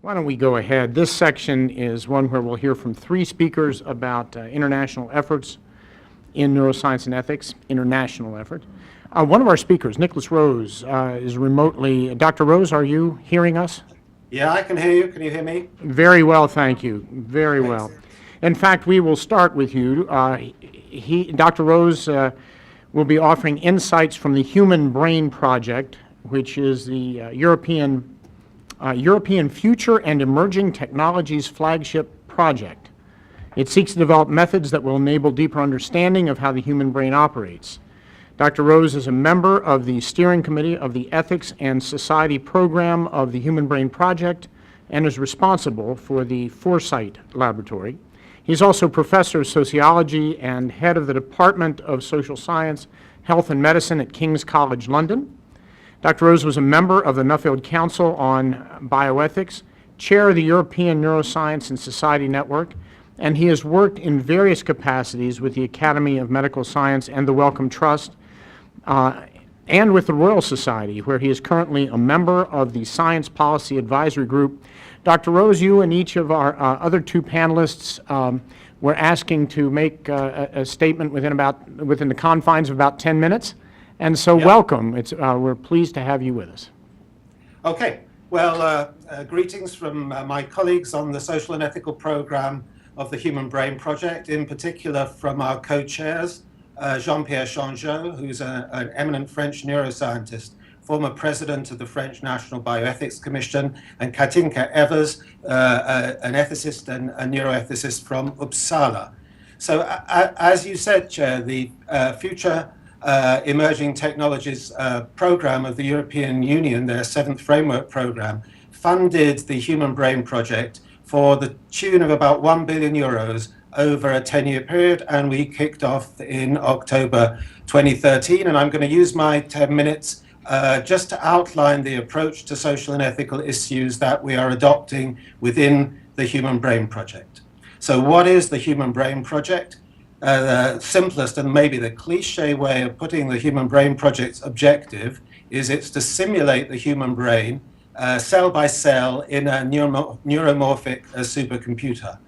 Why don't we go ahead? This section is one where we'll hear from three speakers about international efforts in neuroscience and ethics, international effort. One of our speakers, Nikolas Rose, is remotely. Dr. Rose, are you hearing us? Yeah, I can hear you. Can you hear me? Very well, thank you. Very well. In fact, we will start with you. Dr. Rose will be offering insights from the Human Brain Project, which is the European Future and Emerging Technologies flagship project. It seeks to develop methods that will enable deeper understanding of how the human brain operates. Dr. Rose is a member of the steering committee of the Ethics and Society program of the Human Brain Project and is responsible for the Foresight Laboratory. He's also professor of sociology and head of the Department of Social Science, Health and Medicine at King's College London. Dr. Rose was a member of the Nuffield Council on Bioethics, chair of the European Neuroscience and Society Network, and he has worked in various capacities with the Academy of Medical Science and the Wellcome Trust, and with the Royal Society, where he is currently a member of the Science Policy Advisory Group. Dr. Rose, you and each of our other two panelists were asking to make a statement within the confines of about 10 minutes. And so welcome. We're pleased to have you with us. Okay. Well, greetings from my colleagues on the Social and Ethical Program of the Human Brain Project, in particular from our co-chairs, Jean-Pierre Changeau, who's an eminent French neuroscientist, former president of the French National Bioethics Commission, and Katinka Evers, an ethicist and a neuroethicist from Uppsala. So as you said, Chair, the Future Emerging Technologies program of the European Union, their 7th framework program, funded the Human Brain Project for the tune of about 1 billion euros over a 10-year period, and we kicked off in October 2013. And I'm going to use my 10 minutes just to outline the approach to social and ethical issues that we are adopting within the Human Brain Project. So what is the Human Brain Project? The simplest and maybe the cliche way of putting the Human Brain Project's objective is it's to simulate the human brain cell by cell in a neuromorphic supercomputer.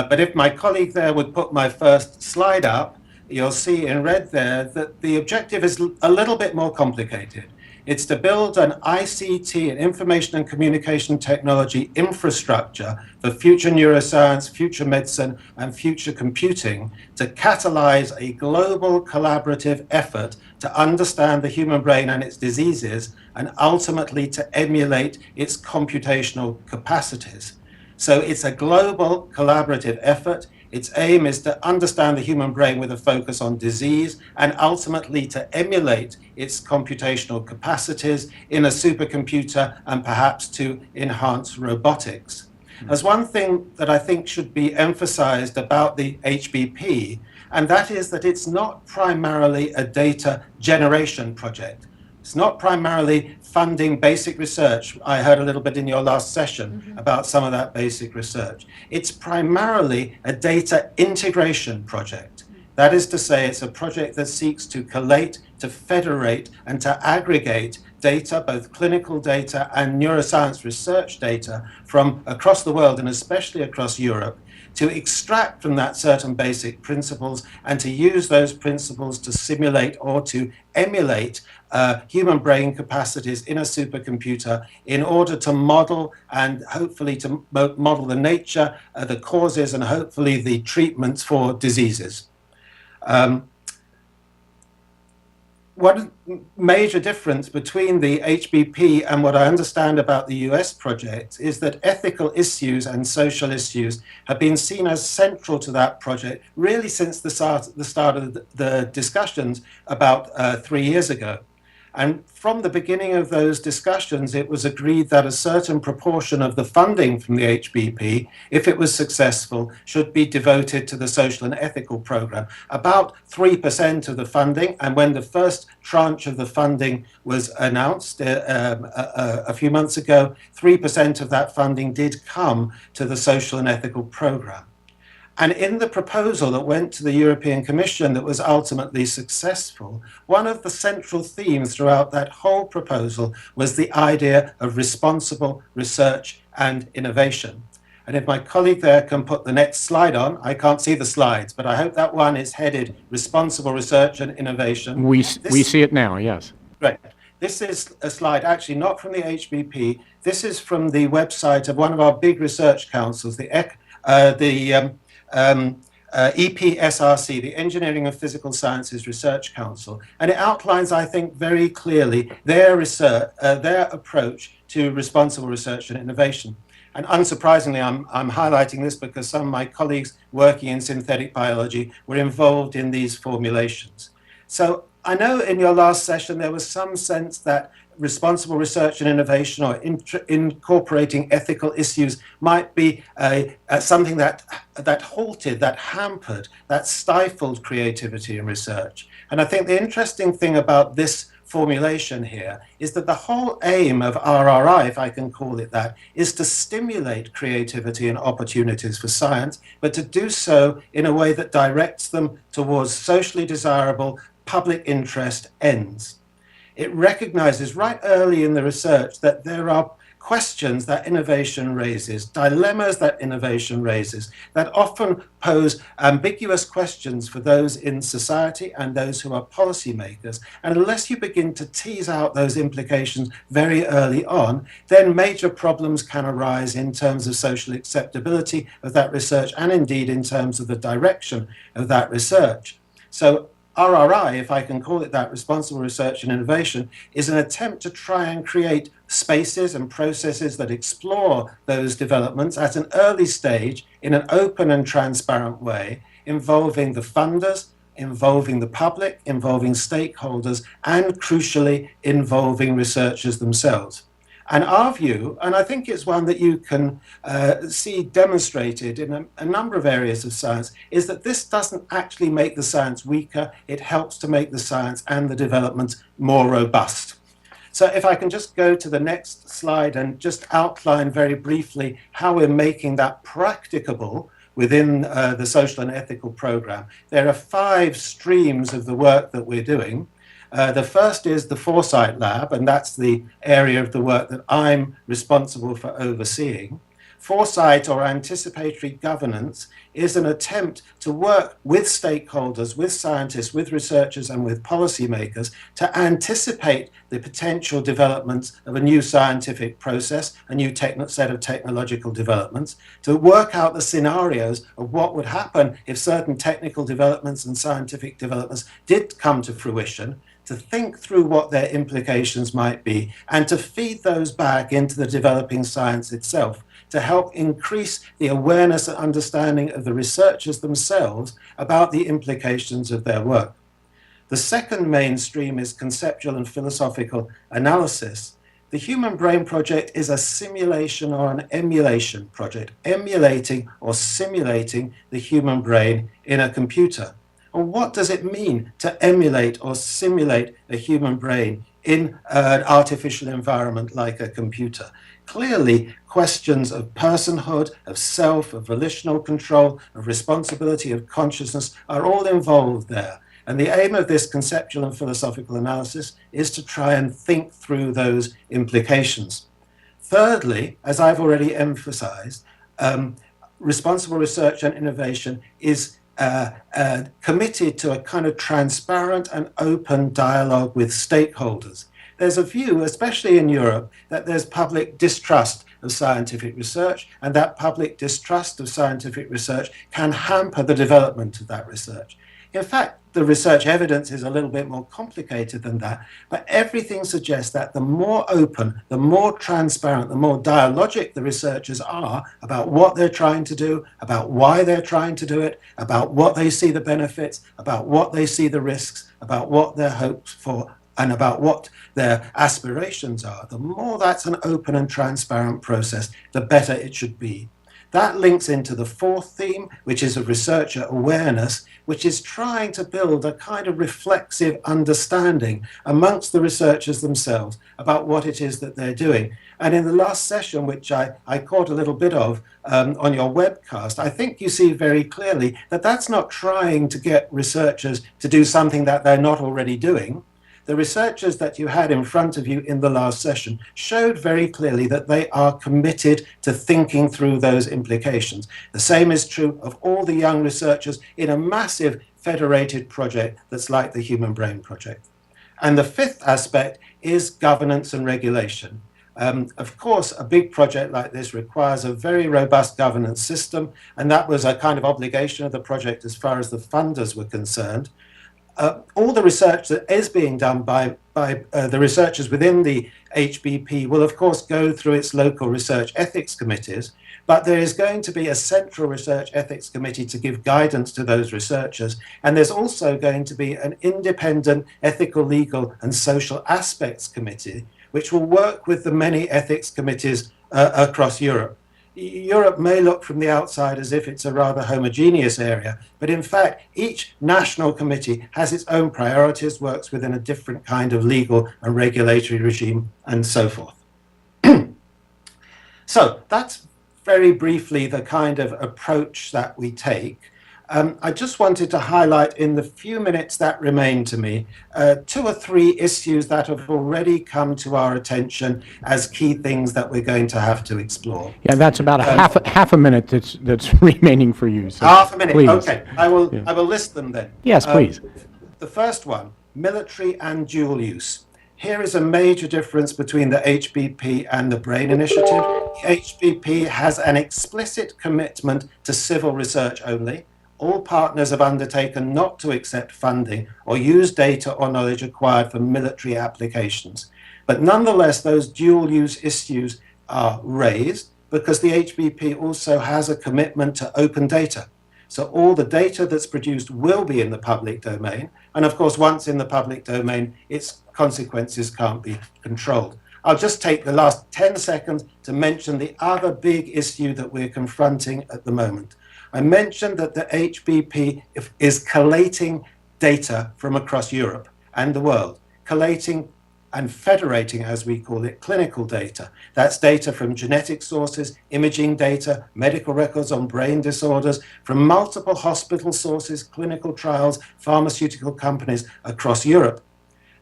But if my colleague there would put my first slide up, you'll see in red there that the objective is a little bit more complicated. It's to build an ICT, an information and communication technology infrastructure for future neuroscience, future medicine, and future computing to catalyze a global collaborative effort to understand the human brain and its diseases, and ultimately to emulate its computational capacities. So it's a global collaborative effort. Its aim is to understand the human brain with a focus on disease and ultimately to emulate its computational capacities in a supercomputer and perhaps to enhance robotics. There's one thing that I think should be emphasized about the HBP, and that is that it's not primarily a data generation project. It's not primarily funding basic research. I heard a little bit in your last session about some of that basic research. It's primarily a data integration project. That is to say, it's a project that seeks to collate, to federate, and to aggregate data, both clinical data and neuroscience research data from across the world, and especially across Europe, to extract from that certain basic principles and to use those principles to simulate or to emulate human brain capacities in a supercomputer in order to model and hopefully to model the nature, the causes, and hopefully the treatments for diseases. One major difference between the HBP and what I understand about the US project is that ethical issues and social issues have been seen as central to that project really since the start of the discussions about 3 years ago. And from the beginning of those discussions, it was agreed that a certain proportion of the funding from the HBP, if it was successful, should be devoted to the social and ethical program. About 3% of the funding, and when the first tranche of the funding was announced a few months ago, 3% of that funding did come to the social and ethical program. And in the proposal that went to the European Commission that was ultimately successful, one of the central themes throughout that whole proposal was the idea of responsible research and innovation. And if my colleague there can put the next slide on, I can't see the slides, but I hope that one is headed Responsible Research and Innovation. We see it now, yes. Right. This is a slide actually not from the HBP. This is from the website of one of our big research councils, the EPSRC, the Engineering and Physical Sciences Research Council, and it outlines, I think, very clearly their research, their approach to responsible research and innovation. And unsurprisingly, I'm highlighting this because some of my colleagues working in synthetic biology were involved in these formulations. So I know in your last session there was some sense that responsible research and innovation, or incorporating ethical issues, might be something that halted, that hampered, that stifled creativity in research. And I think the interesting thing about this formulation here is that the whole aim of RRI, if I can call it that, is to stimulate creativity and opportunities for science, but to do so in a way that directs them towards socially desirable public interest ends. It recognizes right early in the research that there are questions that innovation raises, dilemmas that innovation raises, that often pose ambiguous questions for those in society and those who are policymakers. And unless you begin to tease out those implications very early on, then major problems can arise in terms of social acceptability of that research, and indeed in terms of the direction of that research. So RRI, if I can call it that, responsible research and innovation, is an attempt to try and create spaces and processes that explore those developments at an early stage in an open and transparent way, involving the funders, involving the public, involving stakeholders, and crucially, involving researchers themselves. And our view, and I think it's one that you can see demonstrated in a number of areas of science, is that this doesn't actually make the science weaker. It helps to make the science and the development more robust. So if I can just go to the next slide and just outline very briefly how we're making that practicable within the social and ethical program. There are 5 streams of the work that we're doing. The first is the Foresight Lab, and that's the area of the work that I'm responsible for overseeing. Foresight, or anticipatory governance, is an attempt to work with stakeholders, with scientists, with researchers, and with policymakers to anticipate the potential developments of a new scientific process, a new set of technological developments, to work out the scenarios of what would happen if certain technical developments and scientific developments did come to fruition, to think through what their implications might be, and to feed those back into the developing science itself, to help increase the awareness and understanding of the researchers themselves about the implications of their work. The second mainstream is conceptual and philosophical analysis. The Human Brain Project is a simulation or an emulation project, emulating or simulating the human brain in a computer. And what does it mean to emulate or simulate a human brain in an artificial environment like a computer? Clearly, questions of personhood, of self, of volitional control, of responsibility, of consciousness are all involved there. And the aim of this conceptual and philosophical analysis is to try and think through those implications. Thirdly, as I've already emphasized, responsible research and innovation is committed to a kind of transparent and open dialogue with stakeholders. There's a view, especially in Europe, that there's public distrust of scientific research, and that public distrust of scientific research can hamper the development of that research. In fact, the research evidence is a little bit more complicated than that, but everything suggests that the more open, the more transparent, the more dialogic the researchers are about what they're trying to do, about why they're trying to do it, about what they see the benefits, about what they see the risks, about what their hopes for, and about what their aspirations are, the more that's an open and transparent process, the better it should be. That links into the fourth theme, which is of researcher awareness, which is trying to build a kind of reflexive understanding amongst the researchers themselves about what it is that they're doing. And in the last session, which I caught a little bit of on your webcast, I think you see very clearly that that's not trying to get researchers to do something that they're not already doing. The researchers that you had in front of you in the last session showed very clearly that they are committed to thinking through those implications. The same is true of all the young researchers in a massive federated project that's like the Human Brain Project. And the fifth aspect is governance and regulation. Of course, a big project like this requires a very robust governance system, and that was a kind of obligation of the project as far as the funders were concerned. All the research that is being done by the researchers within the HBP will, of course, go through its local research ethics committees, but there is going to be a central research ethics committee to give guidance to those researchers, and there's also going to be an independent ethical, legal, and social aspects committee, which will work with the many ethics committees across Europe. Europe may look from the outside as if it's a rather homogeneous area, but in fact, each national committee has its own priorities, works within a different kind of legal and regulatory regime, and so forth. So that's very briefly the kind of approach that we take. I just wanted to highlight in the few minutes that remain to me 2 or 3 issues that have already come to our attention as key things that we're going to have to explore. Yeah, that's about half a minute that's remaining for you. So half a minute, please. Okay. I will list them then. Yes, please. The first one, military and dual use. Here is a major difference between the HBP and the Brain Initiative. The HBP has an explicit commitment to civil research only. All partners have undertaken not to accept funding or use data or knowledge acquired for military applications. But nonetheless, those dual-use issues are raised because the HBP also has a commitment to open data. So all the data that's produced will be in the public domain. And of course, once in the public domain, its consequences can't be controlled. I'll just take the last 10 seconds to mention the other big issue that we're confronting at the moment. I mentioned that the HBP is collating data from across Europe and the world, collating and federating, as we call it, clinical data. That's data from genetic sources, imaging data, medical records on brain disorders, from multiple hospital sources, clinical trials, pharmaceutical companies across Europe.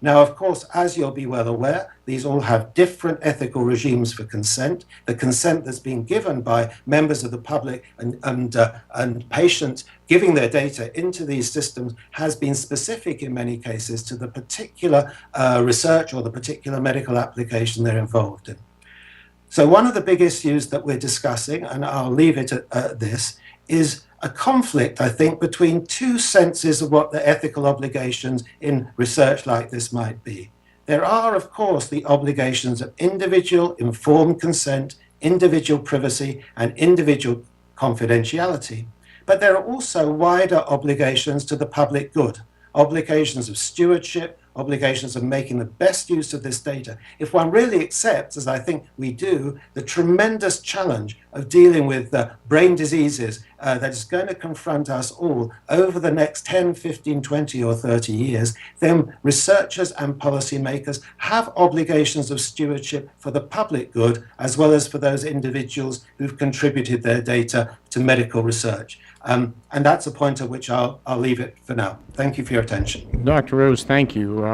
Now, of course, as you'll be well aware, these all have different ethical regimes for consent. The consent that's being given by members of the public and patients giving their data into these systems has been specific in many cases to the particular research or the particular medical application they're involved in. So one of the big issues that we're discussing, and I'll leave it at this, is a conflict, I think, between 2 senses of what the ethical obligations in research like this might be. There are, of course, the obligations of individual informed consent, individual privacy, and individual confidentiality. But there are also wider obligations to the public good, obligations of stewardship, obligations of making the best use of this data. If one really accepts, as I think we do, the tremendous challenge of dealing with brain diseases that is going to confront us all over the next 10, 15, 20 or 30 years, then researchers and policymakers have obligations of stewardship for the public good, as well as for those individuals who've contributed their data to medical research. And that's a point at which I'll leave it for now. Thank you for your attention. Dr. Rose, thank you.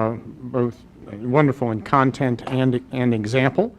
Both wonderful in content and example.